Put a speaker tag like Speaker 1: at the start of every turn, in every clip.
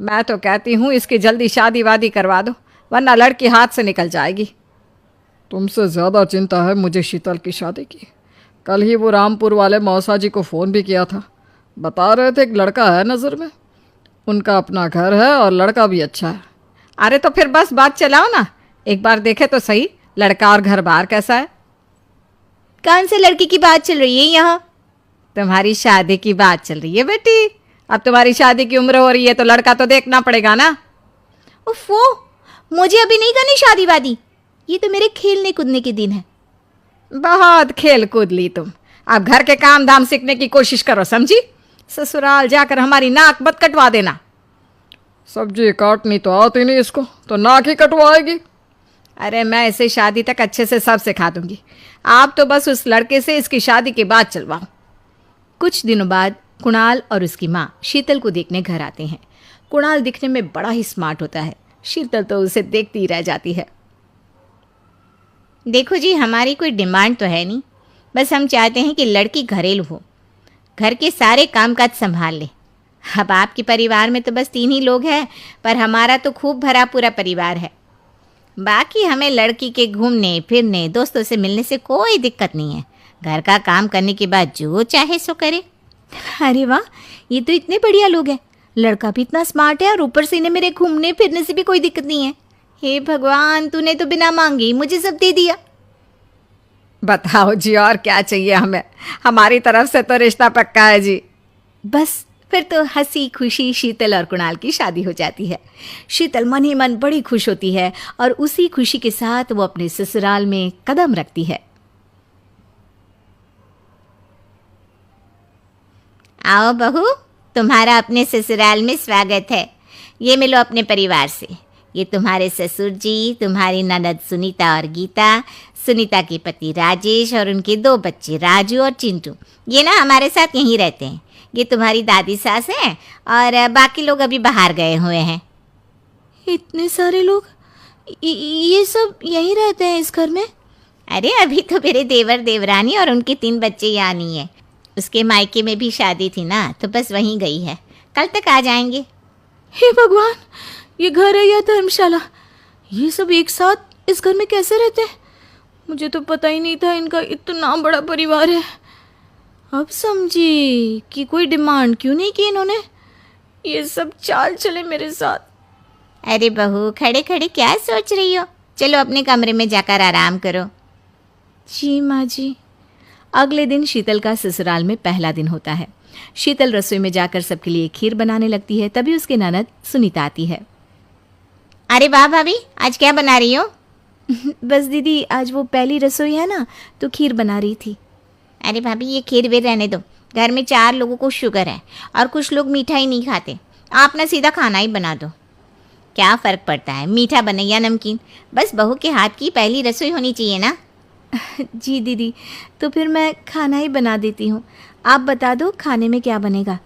Speaker 1: मैं तो कहती हूँ इसकी जल्दी शादी वादी करवा दो, वरना लड़की हाथ से निकल जाएगी।
Speaker 2: तुमसे ज़्यादा चिंता है मुझे शीतल की शादी की। कल ही वो रामपुर वाले मौसा जी को फ़ोन भी किया था, बता रहे थे एक लड़का है नज़र में, उनका अपना घर है और लड़का भी अच्छा है।
Speaker 1: अरे तो फिर बस बात चलाओ ना, एक बार देखे तो सही लड़का और घर बार कैसा है।
Speaker 3: कौन से लड़की की बात चल रही है यहाँ?
Speaker 1: तुम्हारी शादी की बात चल रही है बेटी। अब तुम्हारी शादी की उम्र हो रही है तो लड़का तो देखना पड़ेगा ना।
Speaker 3: उफ़ो, मुझे अभी नहीं करनी शादी वादी, ये तो मेरे खेलने कूदने के दिन है।
Speaker 1: बहुत खेल कूद ली तुम, अब घर के काम धाम सीखने की कोशिश करो, समझी? ससुराल जाकर हमारी नाक मत कटवा देना।
Speaker 2: सब्जी काटनी तो आती नहीं इसको, तो नाक ही कटवाएगी।
Speaker 1: अरे मैं इसे शादी तक अच्छे से सब सिखा दूंगी, आप तो बस उस लड़के से इसकी शादी के बाद चलवाओ।
Speaker 3: कुछ दिनों बाद कुणाल और उसकी माँ शीतल को देखने घर आते हैं। कुणाल दिखने में बड़ा ही स्मार्ट होता है, शीतल तो उसे देखती ही रह जाती है। देखो जी, हमारी कोई डिमांड तो है नहीं, बस हम चाहते हैं कि लड़की घरेलू हो, घर के सारे कामकाज संभाल ले। अब आपके परिवार में तो बस 3 ही लोग हैं, पर हमारा तो खूब भरा पूरा परिवार है। बाकी हमें लड़की के घूमने फिरने दोस्तों से मिलने से कोई दिक्कत नहीं है, घर का काम करने के बाद जो चाहे सो करे। अरे वाह, ये तो इतने बढ़िया लोग हैं, लड़का भी इतना स्मार्ट है और ऊपर से इन्हें मेरे घूमने फिरने से भी कोई दिक्कत नहीं है। हे भगवान, तूने तो बिना मांगे ही मुझे सब दे दिया।
Speaker 1: बताओ जी, और क्या चाहिए हमें? हमारी तरफ से तो रिश्ता पक्का है जी।
Speaker 3: बस फिर तो हंसी खुशी शीतल और कुणाल की शादी हो जाती है। शीतल मन ही मन बड़ी खुश होती है और उसी खुशी के साथ वो अपने ससुराल में कदम रखती है। आओ बहू, तुम्हारा अपने ससुराल में स्वागत है। ये मिलो अपने परिवार से, ये तुम्हारे ससुर जी, तुम्हारी ननद सुनीता और गीता, सुनीता के पति राजेश और उनके 2 बच्चे राजू और चिंटू, ये ना हमारे साथ यहीं रहते हैं। ये तुम्हारी दादी सास हैं और बाकी लोग अभी बाहर गए हुए हैं। इतने सारे लोग, ये सब यहीं रहते हैं इस घर में? अरे अभी तो मेरे देवर देवरानी और उनके 3 बच्चे यहाँ नहीं है, उसके मायके में भी शादी थी ना, तो बस वहीं गई है, कल तक आ जाएंगे। हे भगवान, ये घर है या धर्मशाला? ये सब एक साथ इस घर में कैसे रहते हैं? मुझे तो पता ही नहीं था इनका इतना बड़ा परिवार है। अब समझी कि कोई डिमांड क्यों नहीं की इन्होंने, ये सब चाल चले मेरे साथ। अरे बहू, खड़े खड़े क्या सोच रही हो? चलो अपने कमरे में जाकर आराम करो। जी माँ जी। अगले दिन शीतल का ससुराल में पहला दिन होता है। शीतल रसोई में जाकर सबके लिए खीर बनाने लगती है, तभी उसके ननद सुनीता आती है। अरे वाह भाभी, आज क्या बना रही हो? बस दीदी, आज वो पहली रसोई है ना, तो खीर बना रही थी। अरे भाभी, ये खीर वे रहने दो, घर में 4 लोगों को शुगर है और कुछ लोग मीठा ही नहीं खाते, आप ना सीधा खाना ही बना दो। क्या फ़र्क पड़ता है, मीठा बने या नमकीन, बस बहू के हाथ की पहली रसोई होनी चाहिए ना। जी दीदी, तो फिर मैं खाना ही बना देती हूँ, आप बता दो खाने में क्या बनेगा।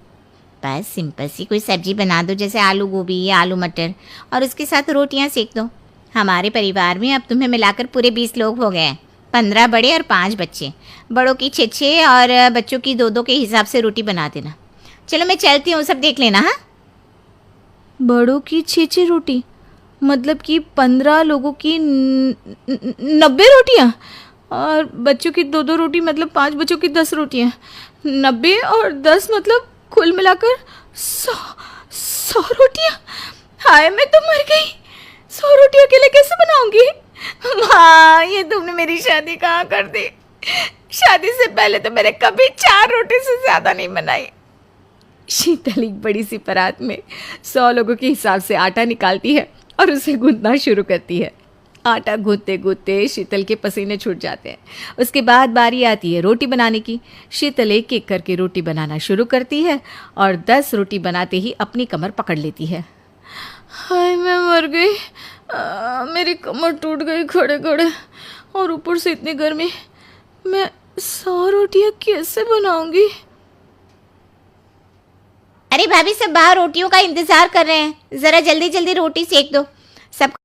Speaker 3: बस सिंपल सी कोई सब्जी बना दो, जैसे आलू गोभी या आलू मटर, और उसके साथ रोटियाँ सेक दो। हमारे परिवार में अब तुम्हें मिलाकर पूरे 20 लोग हो गए हैं, 15 बड़े और 5 बच्चे। बड़ों की 6-6 और बच्चों की 2-2 के हिसाब से रोटी बना देना। चलो मैं चलती हूँ, सब देख लेना। हाँ, बड़ों की 6-6 रोटी, मतलब कि 15 लोगों की 90 रोटियाँ, और बच्चों की 2-2 रोटी, मतलब 5 बच्चों की 10 रोटियाँ। 90 और 10 मतलब कुल मिलाकर 100 रोटियाँ। हाय, मैं तो मर गई, 100 रोटी अकेले कैसे बनाऊंगी? माँ, ये तुमने मेरी शादी कहाँ कर दी? शादी से पहले तो मैंने कभी 4 रोटी से ज़्यादा नहीं बनाई। शीतल एक बड़ी सी परात में 100 लोगों के हिसाब से आटा निकालती है और उसे गूंथना शुरू करती है। आटा गूंथते गूंथते शीतल के पसीने छूट जाते हैं। उसके बाद बारी आती है रोटी बनाने की। शीतल एक एक करके रोटी बनाना शुरू करती है और 10 रोटी बनाते ही अपनी कमर पकड़ लेती है। हाय, मैं मर गई, मेरी कमर टूट गई खड़े खड़े, और ऊपर से इतनी गर्मी, मैं 100 रोटियाँ कैसे बनाऊंगी? अरे भाभी, सब बाहर रोटियों का इंतजार कर रहे हैं, ज़रा जल्दी जल्दी रोटी सेक दो। सब